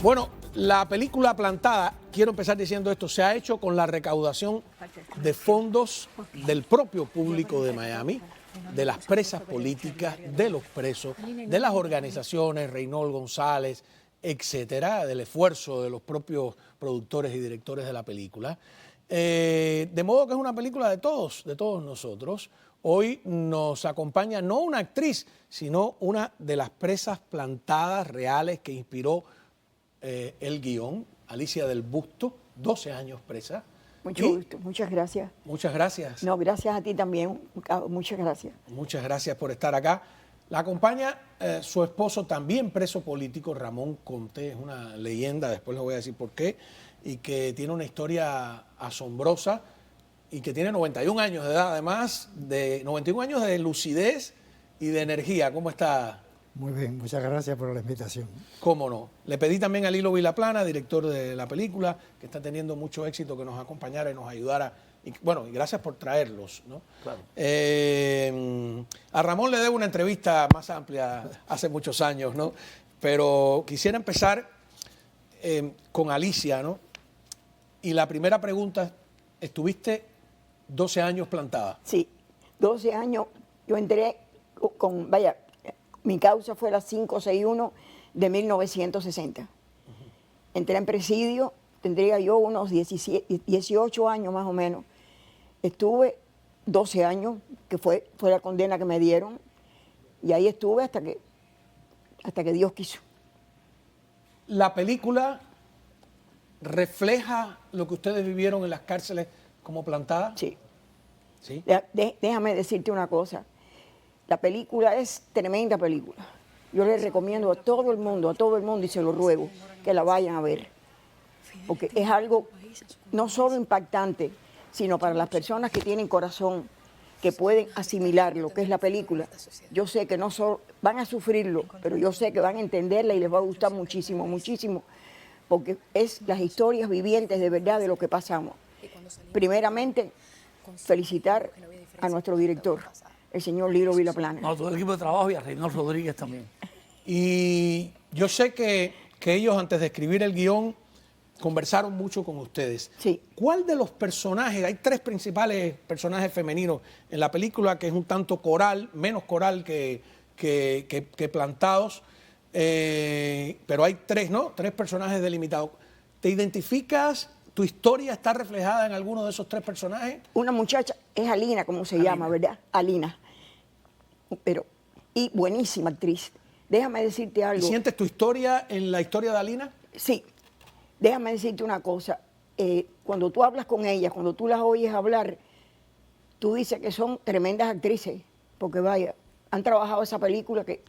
Bueno, la película Plantada, quiero empezar diciendo esto, se ha hecho con la recaudación de fondos del propio público de Miami, de las presas políticas, de los presos, de las organizaciones, Reynold González, etcétera, del esfuerzo de los propios productores y directores de la película. De modo que es una película de todos nosotros. Hoy nos acompaña no una actriz, sino una de las presas plantadas reales que inspiró el guión, Alicia del Busto, 12 años presa. Mucho gusto, muchas gracias. Muchas gracias. No, gracias a ti también, muchas gracias. Muchas gracias por estar acá. La acompaña su esposo, también preso político, Ramón Conte, es una leyenda, después les voy a decir por qué, y que tiene una historia asombrosa y que tiene 91 años de edad, además de 91 años de lucidez y de energía. ¿Cómo está? Muy bien, muchas gracias por la invitación. Cómo no. Le pedí también a Lilo Vilaplana, director de la película, que está teniendo mucho éxito, que nos acompañara y nos ayudara. Y bueno, y gracias por traerlos, ¿no? Claro. A Ramón le debo una entrevista más amplia hace muchos años, ¿no? Pero quisiera empezar con Alicia, ¿no? Y la primera pregunta, ¿estuviste 12 años plantada? Sí, 12 años. Yo entré con, mi causa fue la 561 de 1960. Entré en presidio, tendría yo unos 18 años más o menos. Estuve 12 años, que fue la condena que me dieron, y ahí estuve hasta que Dios quiso. ¿La película refleja lo que ustedes vivieron en las cárceles como plantada? Sí. ¿Sí? Déjame decirte una cosa. La película es tremenda película. Yo les recomiendo a todo el mundo, y se lo ruego, que la vayan a ver. Porque es algo no solo impactante, sino para las personas que tienen corazón, que pueden asimilar lo que es la película. Yo sé que no solo van a sufrirlo, pero yo sé que van a entenderla y les va a gustar muchísimo, muchísimo, porque es las historias vivientes de verdad de lo que pasamos. Primeramente, felicitar a nuestro director, el señor Lilo Vilaplana. No, todo el equipo de trabajo y a Reynold Rodríguez también. Y yo sé que ellos antes de escribir el guión conversaron mucho con ustedes. Sí. ¿Cuál de los personajes, hay 3 principales personajes femeninos en la película, que es un tanto coral, menos coral que Plantados, pero hay 3, ¿no? 3 personajes delimitados. ¿Te identificas? ¿Tu historia está reflejada en alguno de esos 3 personajes? Una muchacha, es Alina, como se llama, ¿verdad? Alina. Y buenísima actriz. Déjame decirte algo. ¿Y sientes tu historia en la historia de Alina? Sí. Déjame decirte una cosa. Cuando tú hablas con ellas, cuando tú las oyes hablar, tú dices que son tremendas actrices. Porque vaya, han trabajado esa película que...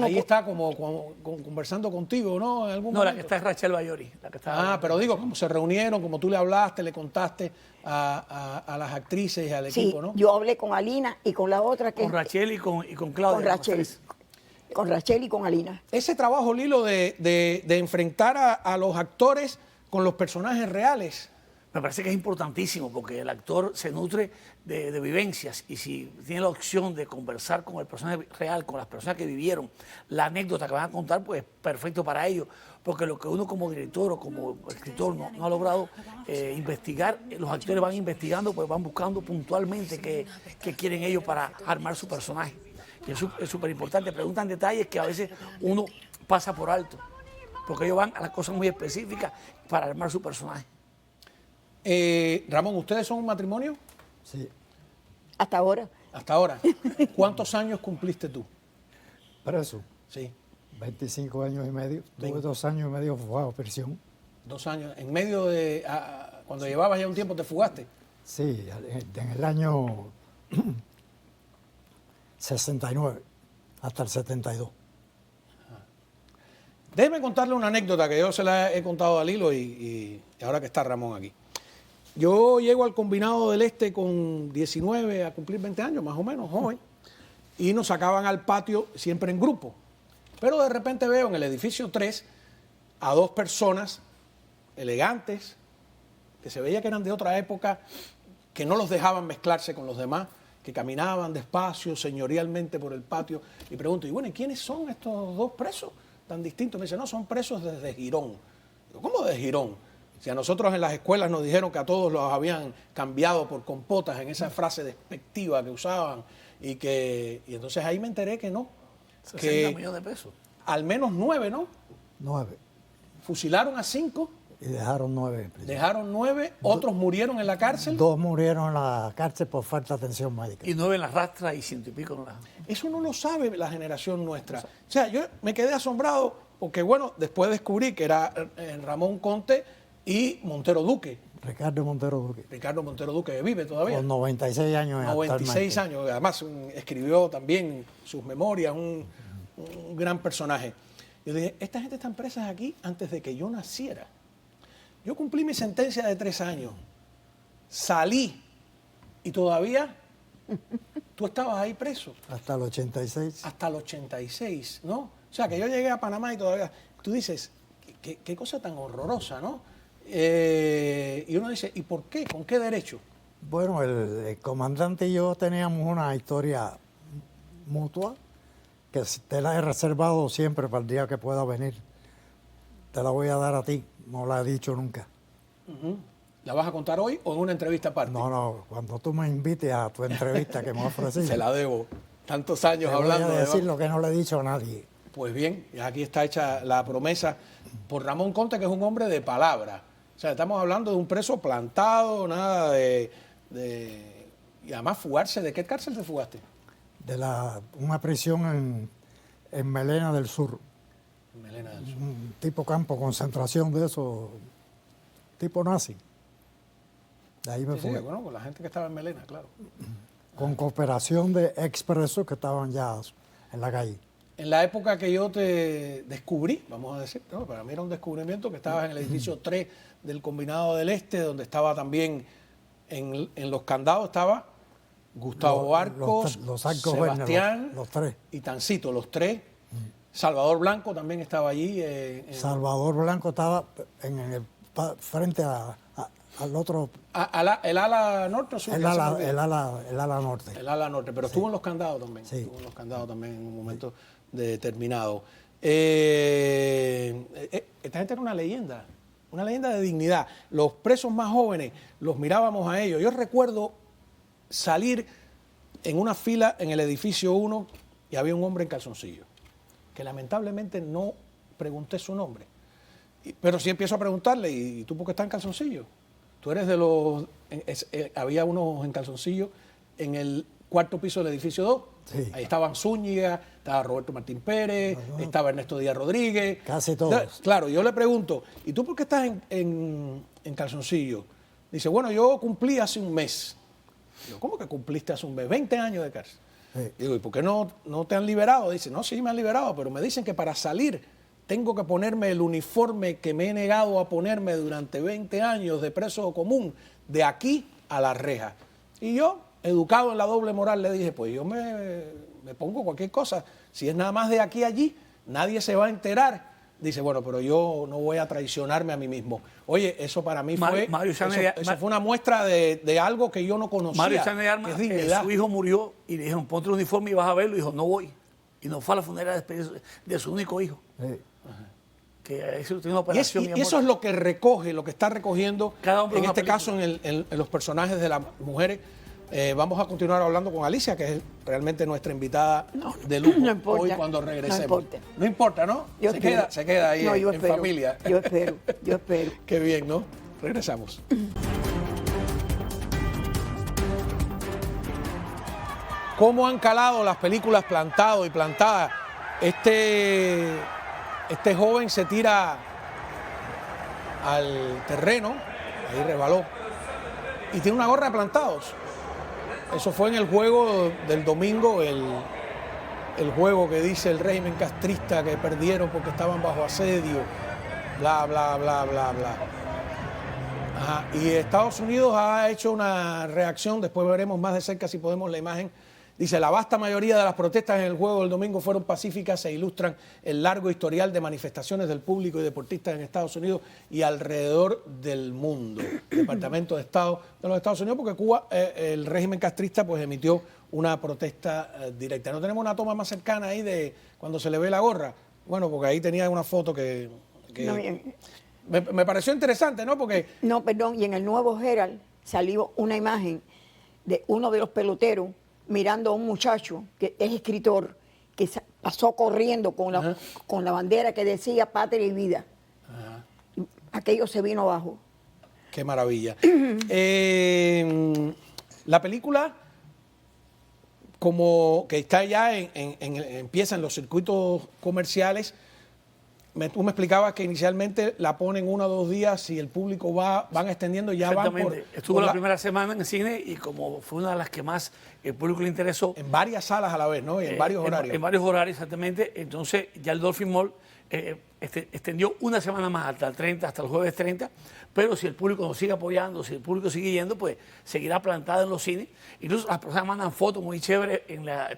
Ahí está como conversando contigo, ¿no? En algún No, la momento. que está es Rachel Bayori. La que está Pero digo, como se reunieron, como tú le hablaste, le contaste a las actrices y al Sí, equipo, ¿no? yo hablé con Alina y con la otra que... con Rachel y con Claudia. Con Rachel. Con Rachel y con Alina. Ese trabajo, Lilo, de enfrentar a los actores con los personajes reales. Me parece que es importantísimo porque el actor se nutre de vivencias y si tiene la opción de conversar con el personaje real, con las personas que vivieron, la anécdota que van a contar, pues perfecto para ellos. Porque lo que uno como director o como escritor no ha logrado investigar, los actores van investigando, pues van buscando puntualmente qué quieren ellos para armar su personaje. Y eso es súper importante. Preguntan detalles que a veces uno pasa por alto, porque ellos van a las cosas muy específicas para armar su personaje. Ramón, ¿ustedes son un matrimonio? Sí, Hasta ahora. Hasta ahora. ¿Cuántos años cumpliste tú? preso, Sí, 25 años y medio. Tuve 2 años y medio fugado, prisión. 2 años. En medio de... cuando llevabas ya un tiempo, ¿te fugaste? Sí, en el año 69 hasta el 72. Déjeme contarle una anécdota que yo se la he contado a Lilo y ahora que está Ramón aquí. Yo llego al Combinado del Este con 19 a cumplir 20 años, más o menos, joven, y nos sacaban al patio siempre en grupo. Pero de repente veo en el edificio 3 a 2 personas elegantes, que se veía que eran de otra época, que no los dejaban mezclarse con los demás, que caminaban despacio, señorialmente por el patio, y pregunto, y bueno, ¿y quiénes son estos 2 presos? tan distintos? Me dice, no, son presos desde Girón. Digo, ¿cómo de Girón? Si a nosotros en las escuelas nos dijeron que a todos los habían cambiado por compotas, en esa frase despectiva que usaban, y entonces ahí me enteré que no. 60 millones de pesos. Al menos 9, ¿no? 9. Fusilaron a 5, Y dejaron 9 en prisión. dejaron 9, otros murieron en la cárcel. 2 murieron en la cárcel por falta de atención médica. Y 9 en la rastra y 100 y pico en la... Eso no lo sabe la generación nuestra. O sea, yo me quedé asombrado porque, bueno, después descubrí que era Ramón Conte y Montero Duque. Ricardo Montero Duque. Ricardo Montero Duque, que vive todavía. Con 96 años 96 actualmente. años, además escribió también sus memorias, un gran personaje. Yo dije, esta gente están presas aquí antes de que yo naciera. Yo cumplí mi sentencia de 3 años, salí y todavía tú estabas ahí preso. Hasta el 86. Hasta el 86, ¿no? O sea, que yo llegué a Panamá y todavía... Tú dices, qué cosa tan horrorosa, ¿no? Y uno dice, ¿y por qué? ¿Con qué derecho? Bueno, el comandante y yo teníamos una historia mutua que te la he reservado siempre para el día que pueda venir. Te la voy a dar a ti, no la he dicho nunca. ¿La vas a contar hoy o en una entrevista aparte? No, cuando tú me invites a tu entrevista que me ofreces, Se la debo. Tantos años te voy hablando. a decir lo que no le he dicho a nadie. Pues bien, aquí está hecha la promesa por Ramón Conte, que es un hombre de palabra. O sea, estamos hablando de un preso plantado, nada de... Y además fugarse. ¿De qué cárcel te fugaste? De una prisión en Melena del Sur. Melena del Sur. Un tipo campo de concentración de eso, tipo nazi. De ahí me Sí, fui. bueno, con la gente que estaba en Melena, claro. Con cooperación de expresos que estaban ya en la calle. En la época que yo te descubrí, vamos a decir, no, para mí era un descubrimiento que estabas en el edificio 3 del Combinado del Este, donde estaba también en los candados estaba Gustavo Arcos, los Arcos Sebastián Verne, los 3. y Tancito, los 3. Salvador Blanco también estaba allí. Salvador Blanco estaba frente al otro, ¿El ala norte o sur? el ala norte. El ala norte, pero estuvo en los candados también. Sí. Estuvo en los candados también en un momento determinado. Esta gente era una leyenda de dignidad. Los presos más jóvenes los mirábamos a ellos. Yo recuerdo salir en una fila en el edificio 1 y había un hombre en calzoncillo, que lamentablemente no pregunté su nombre. Pero sí empiezo a preguntarle, ¿y tú por qué estás en calzoncillo? Tú eres de los... había unos en calzoncillo en el 4º piso del edificio 2. Sí. Ahí estaban Zúñiga, estaba Roberto Martín Pérez, estaba Ernesto Díaz Rodríguez. Casi todos. Claro, yo le pregunto, ¿y tú por qué estás en calzoncillo? Dice, bueno, yo cumplí hace un mes. Digo, ¿cómo que cumpliste hace un mes? 20 años de cárcel. Sí. Digo, ¿y por qué no te han liberado? Dice, no, sí me han liberado, pero me dicen que para salir tengo que ponerme el uniforme que me he negado a ponerme durante 20 años de preso común, de aquí a la reja. Y yo, educado en la doble moral, le dije, pues yo me pongo cualquier cosa. Si es nada más de aquí a allí, nadie se va a enterar. Dice, bueno, pero yo no voy a traicionarme a mí mismo. Oye, eso para mí fue... Eso fue una muestra de algo que yo no conocía. Mario Sáenz de Armas, que es dignidad. su hijo murió y le dijeron, ponte el uniforme y vas a verlo. Y dijo, no voy. Y no fue a la funeraria de su único hijo. Sí. Que eso tiene una operación. Y eso es lo que recoge, lo que está recogiendo, Cada hombre en una este película. caso, en los personajes de las mujeres. Vamos a continuar hablando con Alicia, que es realmente nuestra invitada de lujo no importa, hoy cuando regresemos. no importa. ¿No? Yo se espero. queda ahí No, yo en espero, familia. Yo espero. Qué bien, ¿no? Regresamos. ¿Cómo han calado las películas Plantado y Plantada? Este joven se tira al terreno, ahí rebaló, y tiene una gorra de Plantados. Eso fue en el juego del domingo, el juego que dice el régimen castrista que perdieron porque estaban bajo asedio, bla, bla, bla, bla, bla. Ajá. Y Estados Unidos ha hecho una reacción, después veremos más de cerca si podemos la imagen. Dice, la vasta mayoría de las protestas en el juego del domingo fueron pacíficas e ilustran el largo historial de manifestaciones del público y deportistas en Estados Unidos y alrededor del mundo. Departamento de Estado de los Estados Unidos, porque Cuba, el régimen castrista, pues emitió una protesta directa. ¿No tenemos una toma más cercana ahí de cuando se le ve la gorra? Bueno, porque ahí tenía una foto que No, me pareció interesante, ¿no? Porque no, perdón, y en el nuevo Herald salió una imagen de uno de los peloteros mirando a un muchacho que es escritor, que pasó corriendo con la bandera que decía patria y vida. Ajá. Aquello se vino abajo. Qué maravilla. La película, como que está ya empieza en los circuitos comerciales, tú me explicabas que inicialmente la ponen 1 o 2 días y el público van extendiendo, ya van Exactamente. Estuvo la primera semana en el cine y como fue una de las que más el público le interesó. En varias salas a la vez, ¿no? Y en varios horarios. En varios horarios, exactamente. Entonces ya el Dolphin Mall extendió una semana más hasta el 30, hasta el jueves 30, pero si el público nos sigue apoyando, si el público sigue yendo, pues seguirá plantada en los cines. Incluso las personas mandan fotos muy chéveres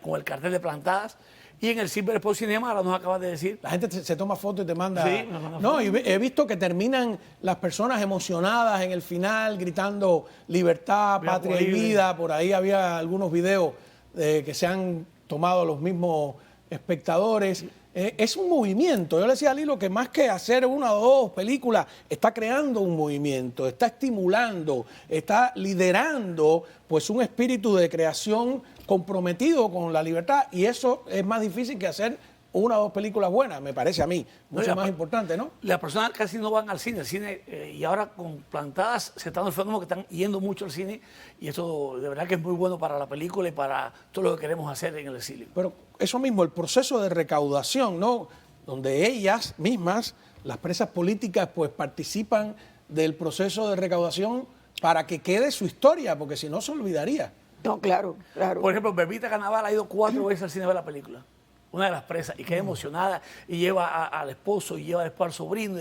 con el cartel de plantadas. Y en el Silver Sport Cinema, ahora nos acabas de decir. La gente se toma fotos y te manda. Sí, no, y he visto que terminan las personas emocionadas en el final, gritando libertad, patria y vida. Por ahí había algunos videos que se han tomado los mismos espectadores. Es un movimiento. Yo le decía a Lilo que más que hacer 1 o 2 películas, está creando un movimiento, está estimulando, está liderando pues un espíritu de creación comprometido con la libertad, y eso es más difícil que hacer 1 o 2 películas buenas, me parece a mí. Mucho más importante, ¿no? Las personas casi no van al cine. El cine y ahora con plantadas se está dando el fenómeno que están yendo mucho al cine, y eso de verdad que es muy bueno para la película y para todo lo que queremos hacer en el exilio. Pero eso mismo, el proceso de recaudación, ¿no? Donde ellas mismas, las presas políticas, pues participan del proceso de recaudación para que quede su historia, porque si no se olvidaría. No, claro, claro. Por ejemplo, Bebita Canaval ha ido 4 veces al cine a ver la película. Una de las presas, y queda emocionada, y lleva al esposo, y lleva después al sobrino,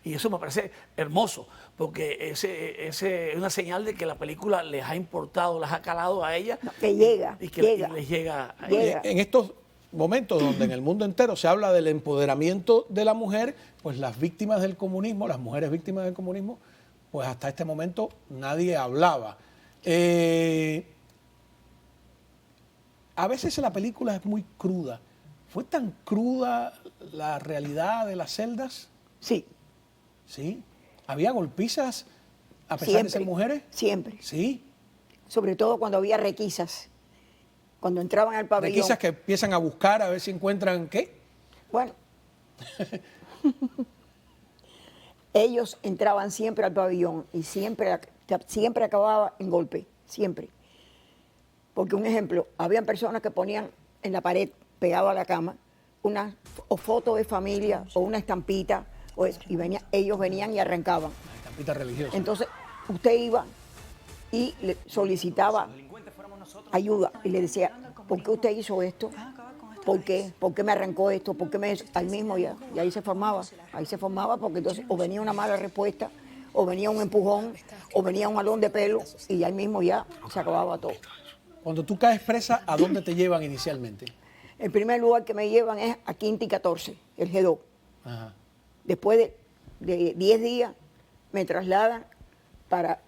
y eso me parece hermoso, porque es una señal de que la película les ha importado, les ha calado a ella. No, que llega, y que llega. les llega a Llega. ella. En estos momentos donde en el mundo entero se habla del empoderamiento de la mujer, pues las víctimas del comunismo, las mujeres víctimas del comunismo, pues hasta este momento nadie hablaba. A veces la película es muy cruda. ¿Fue tan cruda la realidad de las celdas? Sí, ¿Sí? ¿Había golpizas a pesar de ser mujeres? siempre. Sí. Sobre todo cuando había requisas. Cuando entraban al pabellón. Requisas que empiezan a buscar a ver si encuentran ¿qué? Bueno. Ellos entraban siempre al pabellón y siempre acababa en golpe, siempre. Porque un ejemplo, habían personas que ponían en la pared pegado a la cama una foto de familia o una estampita, y ellos venían y arrancaban. La estampita religiosa. Entonces usted iba y le solicitaba ayuda y le decía, ¿por qué usted hizo esto? ¿Por qué? ¿Por qué me arrancó esto? ¿Por qué me...? Ahí mismo ya, y ahí se formaba porque entonces o venía una mala respuesta, o venía un empujón, o venía un alón de pelo, y ahí mismo ya se acababa todo. Cuando tú caes presa, ¿a dónde te llevan inicialmente? El primer lugar que me llevan es a Quinta y 14, el G2. Ajá. Después de 10 días me trasladan para...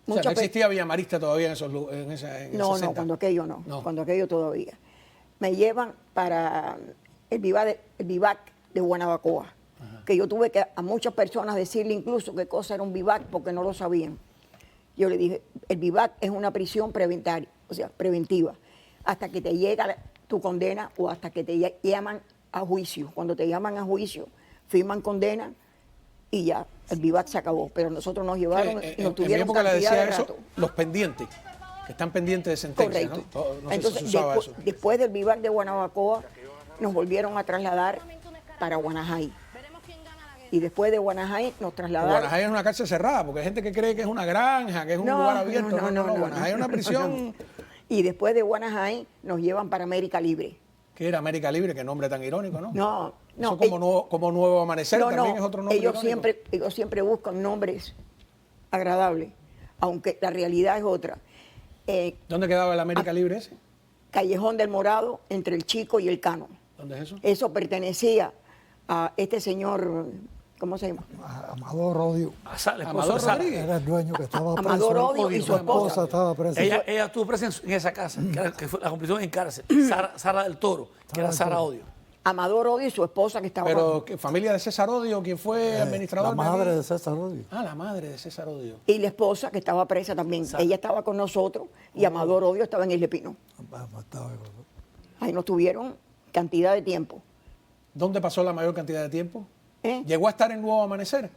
O sea, no existía Villa Marista todavía en esa No, celda. cuando aquello no, cuando aquello todavía. Me llevan para el vivac de Guanabacoa, que yo tuve que a muchas personas decirle incluso qué cosa era un vivac porque no lo sabían. Yo le dije, el vivac es una prisión preventiva, hasta que te llega tu condena o hasta que te llaman a juicio. Cuando te llaman a juicio, firman condena y ya, el vivac se acabó. Pero nosotros nos llevaron y nos tuvieron en mi época le cantidad decía de eso, rato. los pendientes, que están pendientes de sentencia. Correcto. ¿No? No sé Entonces, si se usaba eso. después del vivac de Guanabacoa, nos volvieron a trasladar para Guanajay. Y después de Guanajay nos trasladaron... Guanajay es una cárcel cerrada, porque hay gente que cree que es una granja, que es un lugar abierto. No, Guanajay es una prisión... Y después de Guanajay nos llevan para América Libre. Que era América Libre, qué nombre tan irónico, ¿no? No. Eso como Nuevo Amanecer también es otro nombre ellos irónico. ellos siempre buscan nombres agradables, aunque la realidad es otra. ¿Dónde quedaba el América Libre ese? Callejón del Morado, entre el Chico y el Cano. ¿Dónde es eso? Eso pertenecía a este señor, ¿cómo se llama? Amador Odio. Amador Rodríguez. Era el dueño que estaba preso. Amador Odio y su esposa. estaba presa. Ella estuvo presa en esa casa, que fue la convirtió en cárcel. Sara del Toro, que era Sara Odio. Amador Odio y su esposa que estaba... Pero, ¿qué, familia de César Odio? ¿Quién fue administrador? La madre de César Odio. Ah, la madre de César Odio. Y la esposa que estaba presa también. Ella estaba con nosotros y Amador Odio estaba en Isle Pino. Ahí nos tuvieron cantidad de tiempo. ¿Dónde pasó la mayor cantidad de tiempo? ¿Eh? ¿Llegó a estar en Nuevo Amanecer?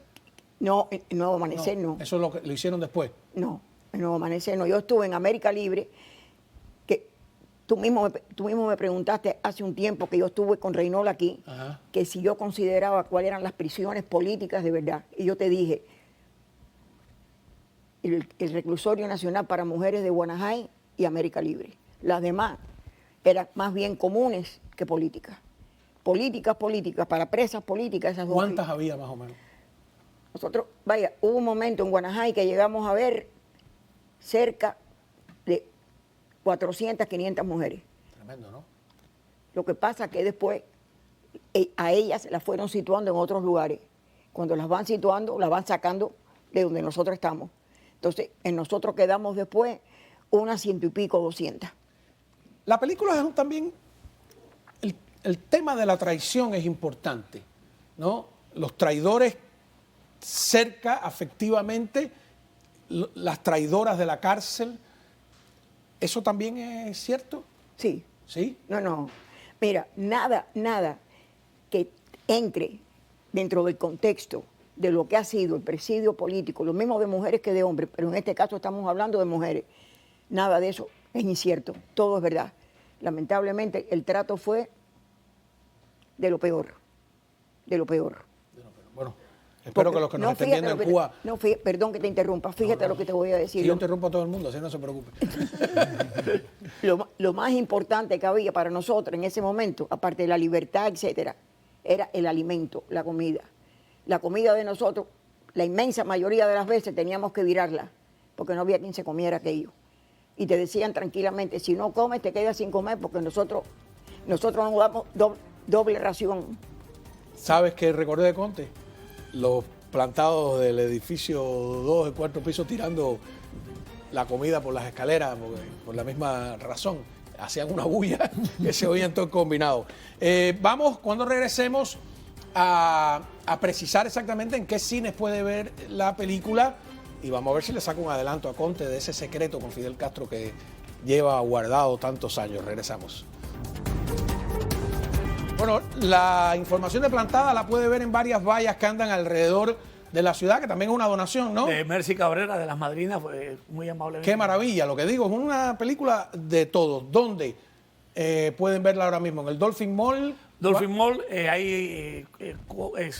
No, en Nuevo Amanecer no. Eso es lo hicieron después. No, en Nuevo Amanecer no. Yo estuve en América Libre, que tú mismo me preguntaste hace un tiempo que yo estuve con Reynol aquí, Ajá. que si yo consideraba cuáles eran las prisiones políticas de verdad. Y yo te dije, el Reclusorio Nacional para Mujeres de Guanajay y América Libre. Las demás eran más bien comunes que políticas. Políticas, para presas políticas. Esas dos. ¿Cuántas había más o menos? Nosotros, vaya, hubo un momento en Guanajay que llegamos a ver cerca de 400, 500 mujeres. Tremendo, ¿no? Lo que pasa es que después a ellas las fueron situando en otros lugares. Cuando las van situando, las van sacando de donde nosotros estamos. Entonces, en nosotros quedamos después unas 100 y pico, 200. La película es también, el tema de la traición es importante, ¿no? Los traidores cerca afectivamente, las traidoras de la cárcel, ¿eso también es cierto? Sí. ¿Sí? No. Mira, nada que entre dentro del contexto de lo que ha sido el presidio político, lo mismo de mujeres que de hombres, pero en este caso estamos hablando de mujeres. Nada de eso es incierto, todo es verdad. Lamentablemente el trato fue de lo peor, de lo peor. Bueno, espero Porque, que los que nos estén fíjate viendo lo en que Cuba... perdón que te interrumpa, fíjate lo que te voy a decir. Sí, yo interrumpo a todo el mundo, así no se preocupe. Lo más importante que había para nosotros en ese momento, aparte de la libertad, etcétera, era el alimento, la comida. La comida de nosotros, la inmensa mayoría de las veces teníamos que virarla, porque no había quien se comiera aquello. Y te decían tranquilamente, si no comes te quedas sin comer, porque nosotros nos damos doble ración. ¿Sabes qué recordé de Conte? Los plantados del edificio 2 y 4 piso tirando la comida por las escaleras, por la misma razón. Hacían una bulla que se oían todos combinados. Vamos, cuando regresemos, a precisar exactamente en qué cines puede ver la película y vamos a ver si le saco un adelanto a Conte de ese secreto con Fidel Castro que lleva guardado tantos años. Regresamos. Bueno, la información de Plantada la puede ver en varias vallas que andan alrededor de la ciudad, que también es una donación, ¿no? De Mercy Cabrera, de Las Madrinas, pues, muy amablemente. Qué maravilla, lo que digo, es una película de todos. ¿Dónde pueden verla ahora mismo? ¿En el Dolphin Mall? Dolphin Mall, hay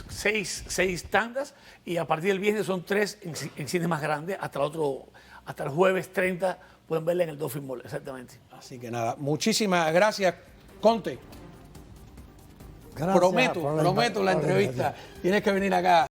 6 tandas y a partir del viernes son 3 en cines más grandes, hasta el jueves 30 pueden verla en el Dolphin Mall, exactamente. Así que nada, muchísimas gracias, Conte. Gracias Prometo la entrevista. Tienes que venir acá.